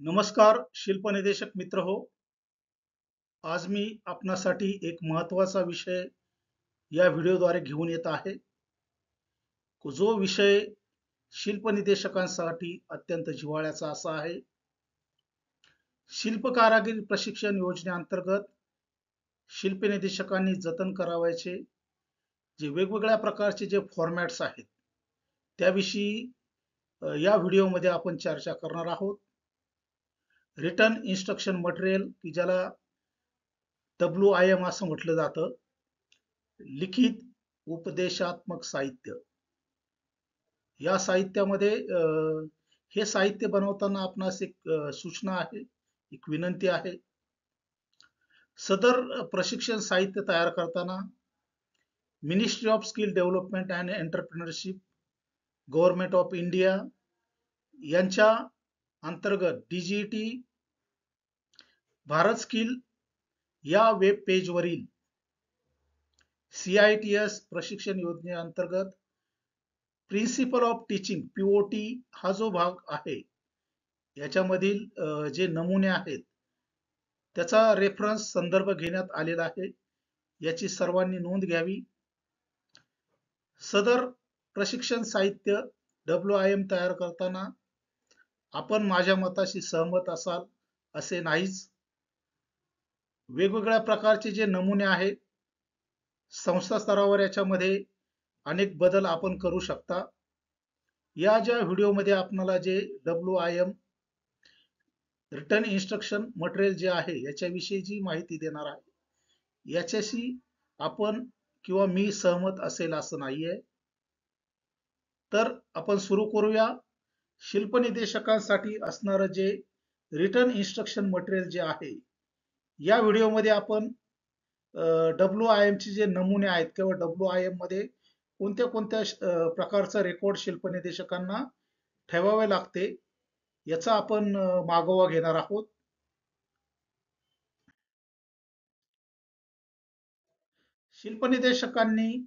नमस्कार शिल्पनिदेशक मित्र हो. आज मी आपणासाठी एक महत्त्वाचा विषय या व्हिडिओद्वारे घेऊन येत आहे. जो विषय शिल्पनिदेशकांसाठी अत्यंत जिव्हाळ्याचा असा आहे. शिल्पकारागिरी प्रशिक्षण योजनेअंतर्गत शिल्पनिदेशकांनी जतन करावयाचे जे वेगवेगळ्या प्रकारचे जे फॉर्मॅट्स आहेत त्याविषयी या व्हिडिओमध्ये आपण चर्चा करणार आहोत. रिटन इन्स्ट्रक्शन मटेरियल की ज्याला WIM असं म्हटलं जातं, लिखित उपदेशात्मक साहित्य. या साहित्यामध्ये हे साहित्य बनवताना आपणास एक सूचना आहे, एक विनंती आहे. सदर प्रशिक्षण साहित्य तयार करताना ministry of skill development and entrepreneurship, government of India यांच्या अंतर्गत DGET भारत स्किल या वेब पेजवरील CITS प्रशिक्षण योजनेअंतर्गत प्रिन्सिपल ऑफ टीचिंग POT हा जो भाग आहे याच्यामधील जे नमुने आहेत त्याचा रेफरन्स संदर्भ घेण्यात आलेला आहे. याची सर्वांनी नोंद घ्यावी. सदर प्रशिक्षण साहित्य WIM तयार करताना आपण माझ्या मताशी सहमत असाल असे नाहीच. वेगवेगळ्या प्रकारचे जे नमुने आहेत संस्था स्तरावर याच्यामध्ये अनेक बदल आपण करू शकता. या ज्या व्हिडिओमध्ये आपल्याला जे WIM रिटन इन्स्ट्रक्शन मटेरियल जे आहे याच्याविषयीची माहिती देणार आहे, याच्याशी आपण किंवा मी सहमत असेल असं नाहीये. तर आपण सुरू करूया. शिल्पनिदेशकांसाठी असणारं जे रिटन इन्स्ट्रक्शन मटेरियल जे आहे, या व्हिडिओमध्ये आपण WIM चे जे नमुने आहेत किंवा WIM मध्ये कोणत्या कोणत्या प्रकारचा रेकॉर्ड शिल्पनिदेशकांना ठेवावे लागते याचा आपण मागोवा घेणार आहोत. शिल्पनिदेशकांनी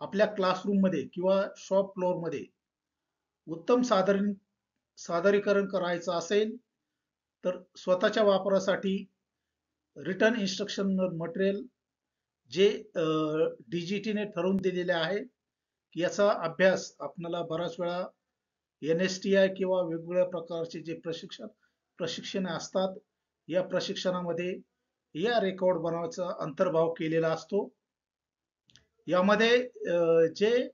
आपल्या क्लासरूम मध्ये किंवा शॉप फ्लोअर मध्ये उत्तम सादरीकरण करायचं असेल तर स्वतःच्या वापरासाठी रिटन इन्स्ट्रक्शन मटेरियल जे DGET ने ठरवून दिलेले आहे की याचा अभ्यास आपल्याला बराच वेळा NSTI किंवा वेगवेगळ्या प्रकारचे जे प्रशिक्षण असतात या प्रशिक्षणामध्ये या रेकॉर्ड बनवायचा अंतर्भाव केलेला असतो. यामध्ये जे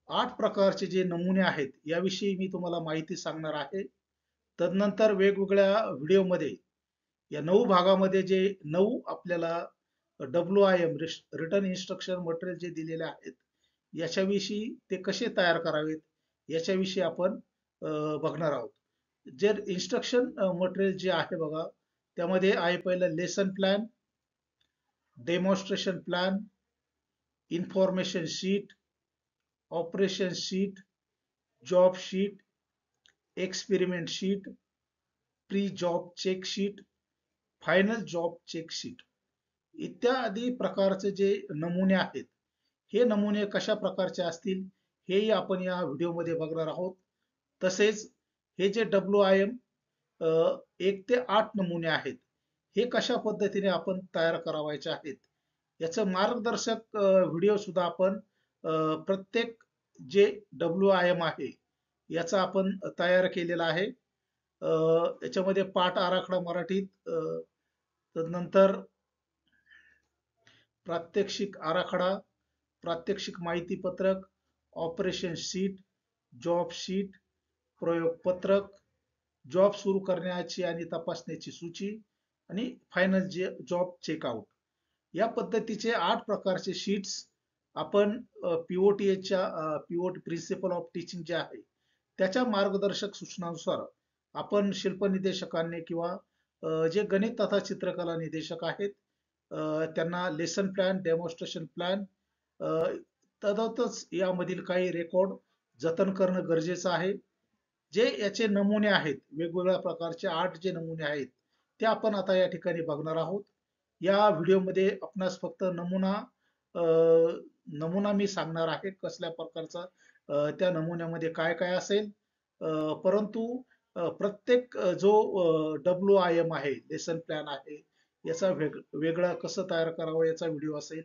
8 प्रकारचे जे नमुने आहेत याविषयी मी तुम्हाला माहिती सांगणार आहे. तदनंतर वेगवेगळ्या व्हिडिओमध्ये या 9 भागामध्ये जे 9 आपल्याला WIM रिटन इन्स्ट्रक्शन मटेरियल जे दिलेले आहेत याच्याविषयी ते कसे तयार करावेत याच्याविषयी आपण बघणार आहोत. जे इन्स्ट्रक्शन मटेरियल जे आहे बघा, त्यामध्ये आहे पहिलं lesson plan, demonstration plan, information sheet, operation sheet, job sheet, experiment sheet, pre job check sheet, final job check sheet इत्यादी प्रकारचे जे नमुने आहेत, हे नमुने कशा प्रकारचे असतील हेही आपण या व्हिडिओमध्ये बघणार आहोत. तसेच हे जे WIM 1 ते 8 नमुने आहेत हे कशा पद्धतीने आपण तयार करावायचे आहेत याचं मार्गदर्शक व्हिडिओ सुद्धा आपण प्रत्येक जे WIM आहे याचा आपण तयार केलेला आहे. याच्यामध्ये पाठ आराखडा मराठीत, तदनंतर प्रात्यक्षिक आराखडा, प्रात्यक्षिक माहिती पत्रक, ऑपरेशन शीट, जॉब शीट, प्रयोग पत्रक, जॉब सुरू करण्याची आणि तपासण्याची सूची आणि फायनल जॉब चेकआउट या पद्धतीचे 8 प्रकारचे शीट्स आपण POT प्रिन्सिपल ऑफ टीचिंग जे आहे त्याच्या मार्गदर्शक सूचनानुसार आपण शिल्पनिदेशकांनी किंवा जे गणित तथा चित्रकला निदेशक आहेत त्यांना लेसन प्लॅन, डेमॉन्स्ट्रेशन प्लॅन तद्वतच यामधील काही रेकॉर्ड जतन करणं गरजेचं आहे. जे याचे नमुने आहेत वेगवेगळ्या प्रकारचे 8 जे नमुने आहेत ते आपण आता या ठिकाणी बघणार आहोत. या व्हिडिओमध्ये आपणास फक्त नमुना मी सांगणार आहे कसल्या प्रकारचा त्या नमुन्यामध्ये काय काय असेल, परंतु प्रत्येक जो WIM आहे, लेसन प्लॅन आहे, याचा वेगळा कसं तयार करावं याचा व्हिडिओ असेल.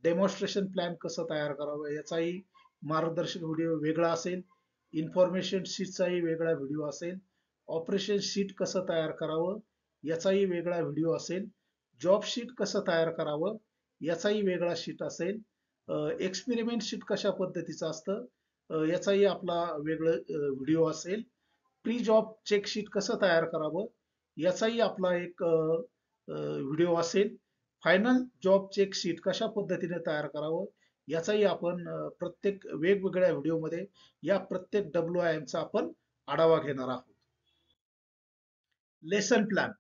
डेमॉन्स्ट्रेशन प्लॅन कसं तयार करावं याचाही मार्गदर्शक व्हिडिओ वेगळा असेल. इन्फॉर्मेशन शीटचाही वेगळा व्हिडिओ असेल. ऑपरेशन शीट कसं तयार करावं याचाही वेगळा व्हिडिओ असेल. जॉब शीट कसं तयार करावं याचाही वेगळा शीट असेल. एक्सपेरिमेंट शीट कशा पद्धतीचं असतं याचाही आपला वेगळं व्हिडिओ असेल. प्री जॉब चेक शीट कसं तयार करावं याचाही आपला एक व्हिडिओ असेल. फायनल जॉब चेक शीट कशा पद्धतीने तयार करावं याचाही आपण प्रत्येक वेगवेगळ्या व्हिडिओमध्ये या प्रत्येक WIM चा आपण आढावा घेणार आहोत. लेसन प्लॅन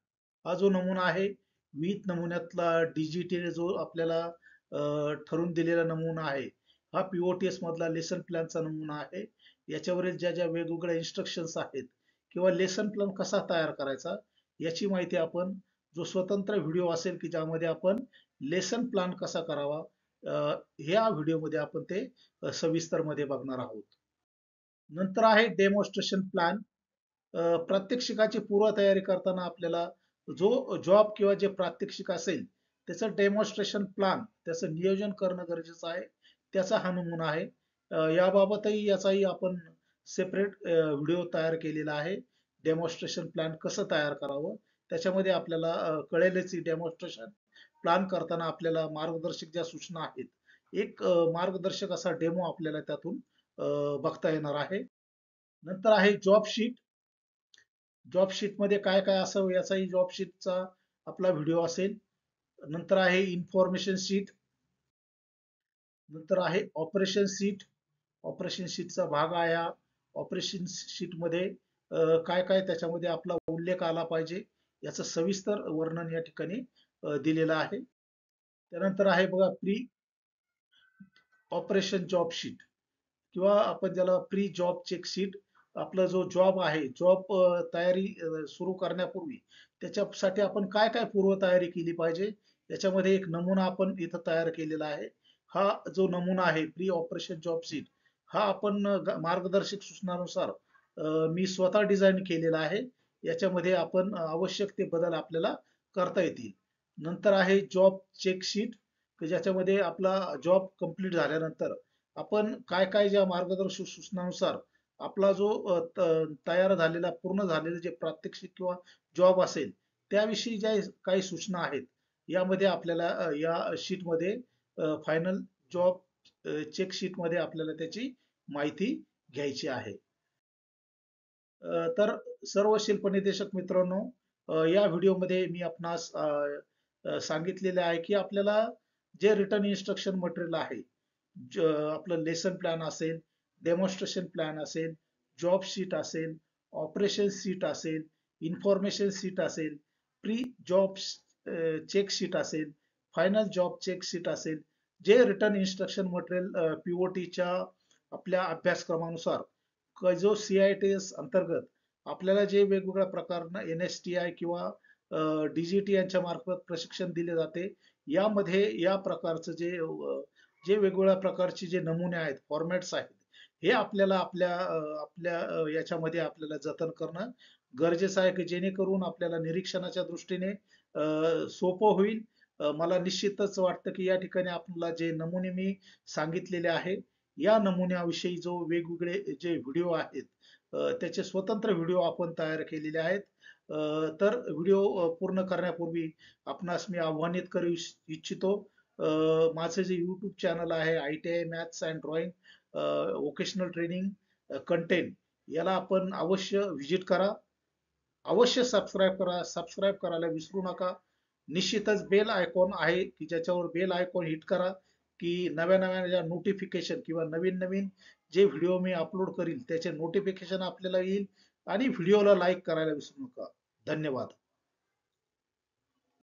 हा जो नमुना आहे, विविध नमुन्यातला DGT जो आपल्याला ठरून दिलेला नमुना आहे, हा POTS मधला लेसन प्लॅनचा नमुना आहे. याच्यावरील ज्या ज्या वेगवेगळ्या इन्स्ट्रक्शन्स आहेत किंवा लेसन प्लॅन कसा तयार करायचा याची माहिती आपण जो स्वतंत्र व्हिडिओ असेल की ज्यामध्ये आपण लेसन प्लॅन कसा करावा ह्या व्हिडिओमध्ये आपण ते सविस्तर मध्ये बघणार आहोत. नंतर आहे डेमॉन्स्ट्रेशन प्लॅन. प्रात्यक्षिकाची पूर्वतयारी करताना आपल्याला जो जॉब किंवा जे प्रात्यक्षिक असेल त्याचं डेमॉन्स्ट्रेशन प्लॅन त्याचं नियोजन करणं गरजेचं आहे. त्याचा हा नमुना आहे. याबाबतही याचाही आपण सेपरेट व्हिडिओ तयार केलेला आहे. डेमॉन्स्ट्रेशन प्लॅन कसं तयार करावं त्याच्यामध्ये आपल्याला कळेलच. डेमॉन्स्ट्रेशन प्लॅन करताना आपल्याला मार्गदर्शक ज्या सूचना आहेत, एक मार्गदर्शक असा डेमो आपल्याला त्यातून बघता येणार आहे. नंतर आहे जॉब शीट. जॉब शीट मध्ये काय काय असावं याचाही जॉब शीटचा आपला व्हिडिओ असेल. नंतर आहे इन्फॉर्मेशन शीट. नंतर आहे ऑपरेशन शीट. ऑपरेशन शीटचा भाग आहे हा. ऑपरेशन शीट मध्ये काय काय त्याच्यामध्ये आपला उल्लेख आला पाहिजे याचं सविस्तर वर्णन या ठिकाणी दिलेलं आहे. त्यानंतर आहे बघा प्री ऑपरेशन जॉब शीट किंवा आपण ज्याला प्री जॉब चेक शीट. आपला जो जॉब आहे, जॉब तयारी सुरू करण्यापूर्वी त्याच्यासाठी आपण काय काय पूर्वतयारी केली पाहिजे याच्यामध्ये एक नमुना आपण इथं तयार केलेला आहे. हा जो नमुना आहे प्री ऑपरेशन जॉब शीट, हा आपण मार्गदर्शक सूचनानुसार मी स्वतः डिझाईन केलेला आहे. याच्यामध्ये आपण आवश्यक ते बदल आपल्याला करता येतील. नंतर आहे जॉब चेक शीट, ज्याच्यामध्ये आपला जॉब कंप्लीट झाल्यानंतर आपण काय काय ज्या मार्गदर्शक सूचनानुसार आपला जो तयार झालेला पूर्ण झालेले जे प्रात्यक्षिक किंवा जॉब असेल त्याविषयी ज्या काही सूचना आहेत यामध्ये आपल्याला या शीटमध्ये फायनल जॉब चेक शीट मध्ये आपल्याला त्याची माहिती घ्यायची आहे. तर सर्व शिल्पनिदेशक मित्रांनो, या व्हिडिओमध्ये मी आपणास सांगितलेले आहे की आपल्याला जे रिटर्न इन्स्ट्रक्शन मटेरियल आहे, आपलं लेसन प्लॅन असेल, डेमॉन्स्ट्रेशन प्लॅन असेल, जॉब शीट असेल, ऑपरेशन शीट असेल, इन्फॉर्मेशन शीट असेल, प्री जॉब चेक शीट असेल, फायनल जॉब चेक शीट असेल, जे रिटर्न इन्स्ट्रक्शन मटेरियल POTच्या आपल्या अभ्यासक्रमानुसार जो CITS अंतर्गत आपल्याला जे वेगवेगळ्या प्रकारनं NSTI किंवा DGT यांच्या मार्फत प्रशिक्षण दिले जाते, यामध्ये या प्रकारचं जे वेगवेगळ्या प्रकारचे जे नमुने आहेत, फॉर्मॅट्स आहेत, हे आपल्याला आपल्या आपल्या याच्यामध्ये आपल्याला जतन करणं गरजेचं आहे की जेणेकरून आपल्याला निरीक्षणाच्या दृष्टीने सोपं होईल. मला निश्चितच वाटतं की या ठिकाणी आपल्याला जे नमुने मी सांगितलेले आहे या नमुन्याविषयी जो वेगवेगळे जे व्हिडिओ आहेत त्याचे स्वतंत्र व्हिडिओ आपण तयार केलेले आहेत. तर व्हिडिओ पूर्ण करण्यापूर्वी आपणास मी आव्हानित करू इच्छितो, माझं जे YouTube चॅनल आहे ITI maths and drawing vocational training content, याला आपण अवश्य व्हिजिट करा, अवश्य सबस्क्राईब करा. सबस्क्राईब करायला विसरू नका. निश्चितच बेल आयकॉन आहे की ज्याच्यावर बेल आयकॉन हिट करा की नव्या नव्या ज्या नोटिफिकेशन किंवा नवीन नवीन जे व्हिडिओ मी अपलोड करील त्याचे नोटिफिकेशन आपल्याला येईल. आणि व्हिडिओला लाईक करायला विसरू नका. धन्यवाद.